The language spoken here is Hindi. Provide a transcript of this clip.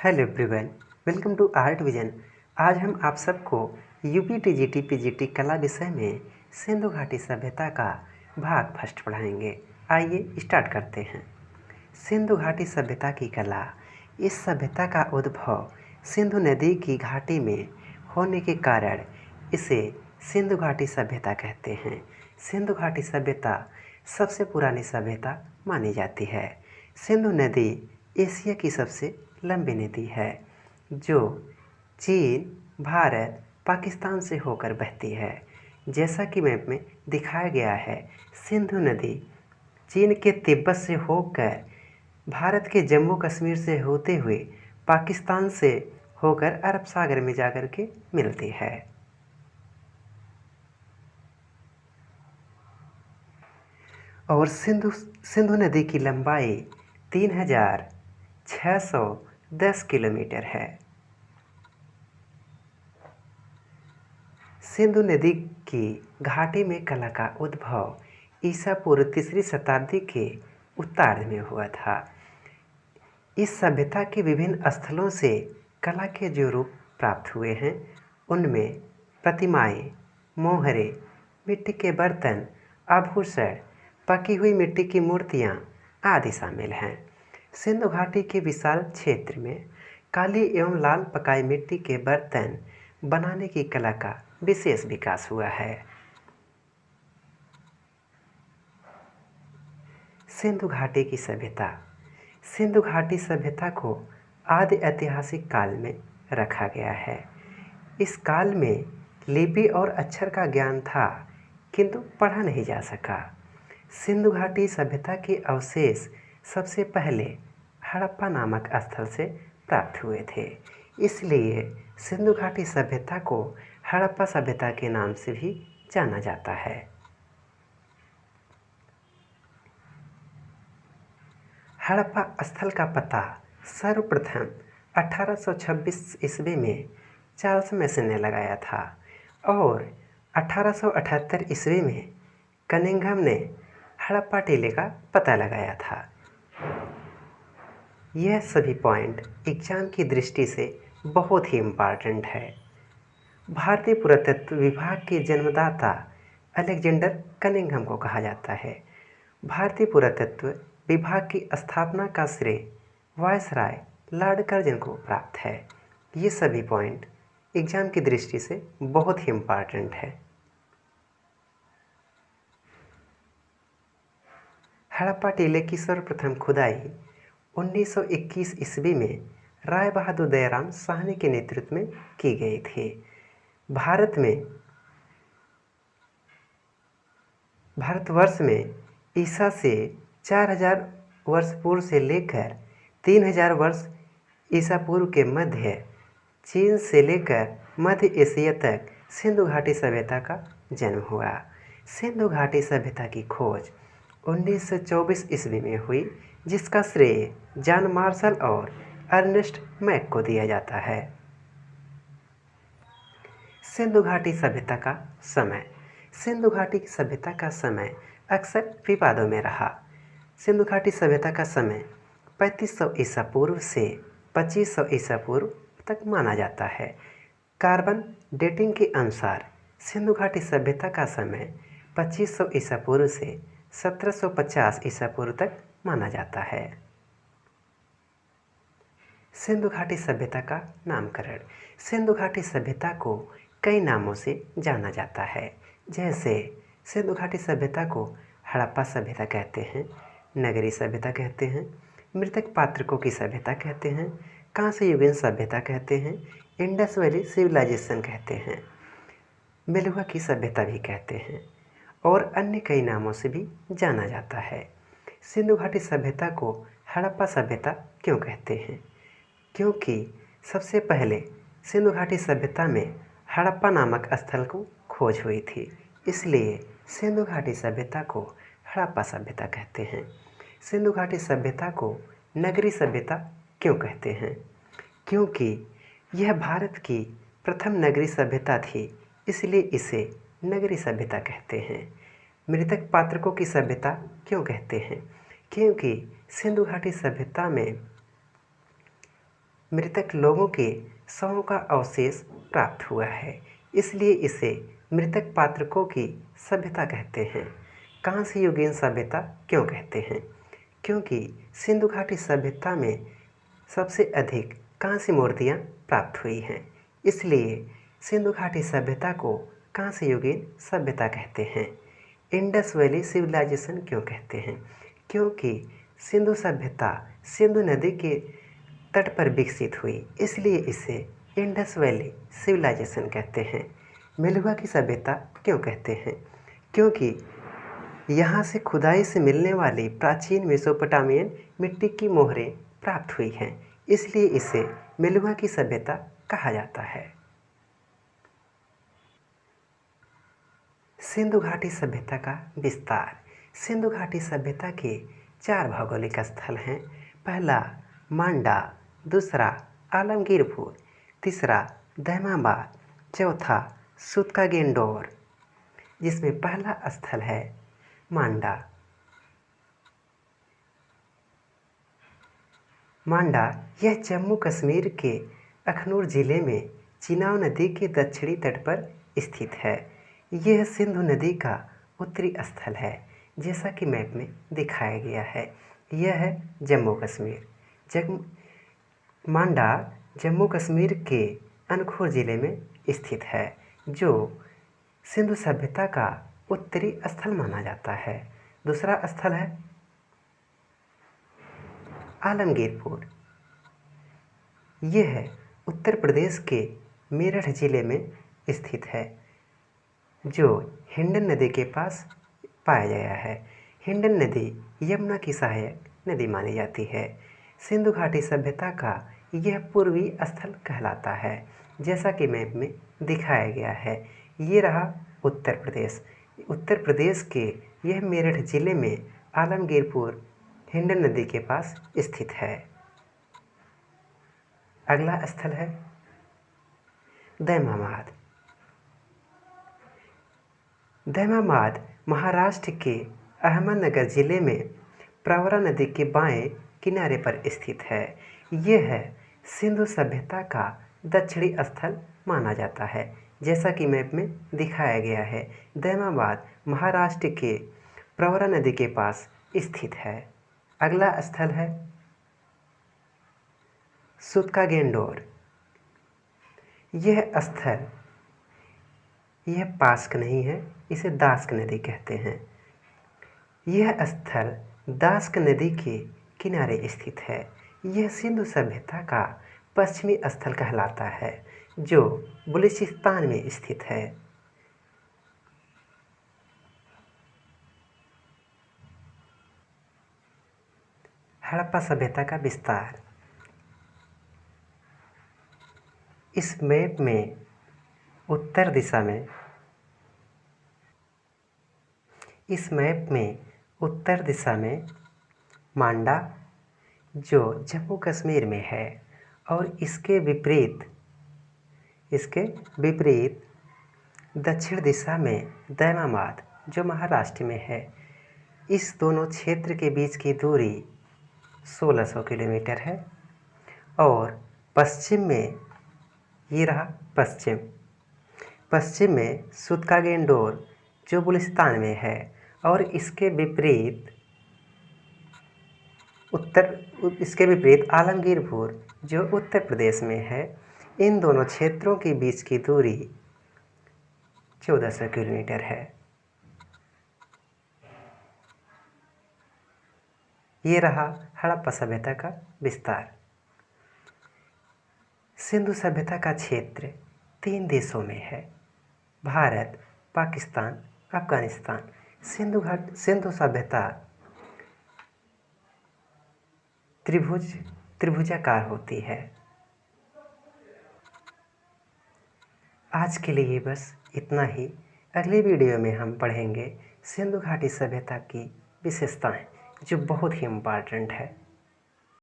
Hello everyone, welcome to art vision. आज हम आप सबको यूपी टीजीटी पीजीटी कला विषय में सिंधु घाटी सभ्यता का भाग फर्स्ट पढ़ाएंगे। आइए स्टार्ट करते हैं। सिंधु घाटी सभ्यता की कला। इस सभ्यता का उद्भव सिंधु नदी की घाटी में होने के कारण इसे सिंधु घाटी सभ्यता कहते हैं। सिंधु घाटी सभ्यता सबसे पुरानी सभ्यता मानी जाती है। सिंधु नदी एशिया की सबसे लंबी नदी है जो चीन, भारत, पाकिस्तान से होकर बहती है। जैसा कि मैप में दिखाया गया है, सिंधु नदी चीन के तिब्बत से होकर भारत के जम्मू कश्मीर से होते हुए पाकिस्तान से होकर अरब सागर में जाकर के मिलती है। और सिंधु नदी की लंबाई 3610 किलोमीटर है। सिंधु नदी की घाटी में कला का उद्भव ईसा पूर्व 3री शताब्दी के उत्तरार्ध में हुआ था। इस सभ्यता के विभिन्न स्थलों से कला के जो रूप प्राप्त हुए हैं उनमें प्रतिमाएं, मोहरे, मिट्टी के बर्तन, आभूषण, पकी हुई मिट्टी की मूर्तियां आदि शामिल हैं। सिंधु घाटी के विशाल क्षेत्र में काली एवं लाल पकाई मिट्टी के बर्तन बनाने की कला का विशेष विकास हुआ है। सिंधु घाटी की सभ्यता। सिंधु घाटी सभ्यता को आदि ऐतिहासिक काल में रखा गया है। इस काल में लिपि और अक्षर का ज्ञान था किंतु पढ़ा नहीं जा सका। सिंधु घाटी सभ्यता के अवशेष सबसे पहले हड़प्पा नामक स्थल से प्राप्त हुए थे, इसलिए सिंधु घाटी सभ्यता को हड़प्पा सभ्यता के नाम से भी जाना जाता है। हड़प्पा स्थल का पता सर्वप्रथम 1826 ईस्वी में चार्ल्स मेसन ने लगाया था और 1878 ईस्वी में कनिंघम ने हड़प्पा टीले का पता लगाया था। यह सभी पॉइंट एग्जाम की दृष्टि से बहुत ही इम्पॉर्टेंट है। भारतीय पुरातत्व विभाग के जन्मदाता अलेक्जेंडर कनिंघम को कहा जाता है। भारतीय पुरातत्व विभाग की स्थापना का श्रेय वायसराय लॉर्ड कर्जन को प्राप्त है। ये सभी पॉइंट एग्जाम की दृष्टि से बहुत ही इम्पॉर्टेंट है। हड़प्पा टीले की सर्वप्रथम खुदाई 1921 ईस्वी में राय बहादुर दयाराम साहनी के नेतृत्व में की गई थी। भारतवर्ष में ईसा से 4000 वर्ष पूर्व से लेकर 3000 वर्ष ईसा पूर्व के मध्य चीन से लेकर मध्य एशिया तक सिंधु घाटी सभ्यता का जन्म हुआ। सिंधु घाटी सभ्यता की खोज 1924 ईस्वी में हुई, जिसका श्रेय जॉन मार्शल और अर्नेस्ट मैक को दिया जाता है। सिंधु घाटी सभ्यता का समय। सिंधु घाटी सभ्यता का समय अक्सर विवादों में रहा। सिंधु घाटी सभ्यता का समय 3500 ईसा पूर्व से 2500 ईसा पूर्व तक माना जाता है। कार्बन डेटिंग के अनुसार सिंधु घाटी सभ्यता का समय 2500 ईसा पूर्व से 1750 ईसा पूर्व तक माना जाता है। सिंधु घाटी सभ्यता का नामकरण। सिंधु घाटी सभ्यता को कई नामों से जाना जाता है, जैसे सिंधु घाटी सभ्यता को हड़प्पा सभ्यता कहते हैं, नगरी सभ्यता कहते हैं, मृतक पात्रकों की सभ्यता कहते हैं, कांस्य युगीन सभ्यता कहते हैं, इंडस वैली सिविलाइजेशन कहते हैं, मेलुहा की सभ्यता भी कहते हैं और अन्य कई नामों से भी जाना जाता है। सिंधु घाटी सभ्यता को हड़प्पा सभ्यता क्यों कहते हैं? क्योंकि सबसे पहले सिंधु घाटी सभ्यता में हड़प्पा नामक स्थल को खोज हुई थी, इसलिए सिंधु घाटी सभ्यता को हड़प्पा सभ्यता कहते हैं। सिंधु घाटी सभ्यता को नगरी सभ्यता क्यों कहते हैं? क्योंकि यह भारत की प्रथम नगरी सभ्यता थी, इसलिए इसे नगरी सभ्यता कहते हैं। मृतक पात्रकों की सभ्यता क्यों कहते हैं? क्योंकि सिंधु घाटी सभ्यता में मृतक लोगों के शवों का अवशेष प्राप्त हुआ है, इसलिए इसे मृतक पात्रकों की सभ्यता कहते हैं। कांस्य युगीन सभ्यता क्यों कहते हैं? क्योंकि सिंधु घाटी सभ्यता में सबसे अधिक कांस्य मूर्तियाँ प्राप्त हुई हैं, इसलिए सिंधु घाटी सभ्यता को कांस्य युगीन सभ्यता कहते हैं। इंडस वैली सिविलाइजेशन क्यों कहते हैं? क्योंकि सिंधु सभ्यता सिंधु नदी के तट पर विकसित हुई, इसलिए इसे इंडस वैली सिविलाइजेशन कहते हैं। मेलुहा की सभ्यता क्यों कहते हैं? क्योंकि यहाँ से खुदाई से मिलने वाली प्राचीन मेसोपोटामियन मिट्टी की मोहरें प्राप्त हुई हैं, इसलिए इसे मेलुहा की सभ्यता कहा जाता है। सिंधु घाटी सभ्यता का विस्तार। सिंधु घाटी सभ्यता के 4 भौगोलिक स्थल हैं। पहला मांडा, दूसरा आलमगीरपुर, तीसरा दहमाबाद, चौथा सूतकागेंडोर, जिसमें पहला स्थल है मांडा। मांडा यह जम्मू कश्मीर के अखनूर जिले में चिनाब नदी के दक्षिणी तट पर स्थित है। यह सिंधु नदी का उत्तरी स्थल है, जैसा कि मैप में दिखाया गया है। यह है जम्मू कश्मीर। मांडा जम्मू कश्मीर के अनखोर जिले में स्थित है, जो सिंधु सभ्यता का उत्तरी स्थल माना जाता है। दूसरा स्थल है आलमगीरपुर। यह उत्तर प्रदेश के मेरठ जिले में स्थित है, जो हिंडन नदी के पास पाया गया है। हिंडन नदी यमुना की सहायक नदी मानी जाती है। सिंधु घाटी सभ्यता का यह पूर्वी स्थल कहलाता है, जैसा कि मैप में दिखाया गया है। ये रहा उत्तर प्रदेश। उत्तर प्रदेश के यह मेरठ जिले में आलमगीरपुर हिंडन नदी के पास स्थित है। अगला स्थल है दहमाबाद। दहमाबाद महाराष्ट्र के अहमदनगर जिले में प्रवरा नदी के बाएं किनारे पर स्थित है। यह सिंधु सभ्यता का दक्षिणी स्थल माना जाता है, जैसा कि मैप में दिखाया गया है। दहमाबाद महाराष्ट्र के प्रवरा नदी के पास स्थित है। अगला स्थल है सूतकागेंडोर। यह स्थल यह पास्क नहीं है, इसे दास्क नदी कहते हैं। यह स्थल दास्क नदी के किनारे स्थित है। यह सिंधु सभ्यता का पश्चिमी स्थल कहलाता है, जो बलूचिस्तान में स्थित है। हड़प्पा सभ्यता का विस्तार। इस मैप में उत्तर दिशा में मांडा, जो जम्मू कश्मीर में है, और इसके विपरीत दक्षिण दिशा में दहमाबाद, जो महाराष्ट्र में है। इस दोनों क्षेत्र के बीच की दूरी 1600 किलोमीटर है। और पश्चिम में ये रहा पश्चिम में सूतकागेंडोर, जो बलूचिस्तान में है, और इसके विपरीत आलमगीरपुर, जो उत्तर प्रदेश में है। इन दोनों क्षेत्रों के बीच की दूरी 1400 किलोमीटर है। ये रहा हड़प्पा सभ्यता का विस्तार। सिंधु सभ्यता का क्षेत्र 3 देशों में है: भारत, पाकिस्तान, अफगानिस्तान। सिंधु सभ्यता त्रिभुजाकार होती है। आज के लिए बस इतना ही। अगले वीडियो में हम पढ़ेंगे सिंधु घाटी सभ्यता की विशेषताएं, जो बहुत ही इम्पॉर्टेंट है।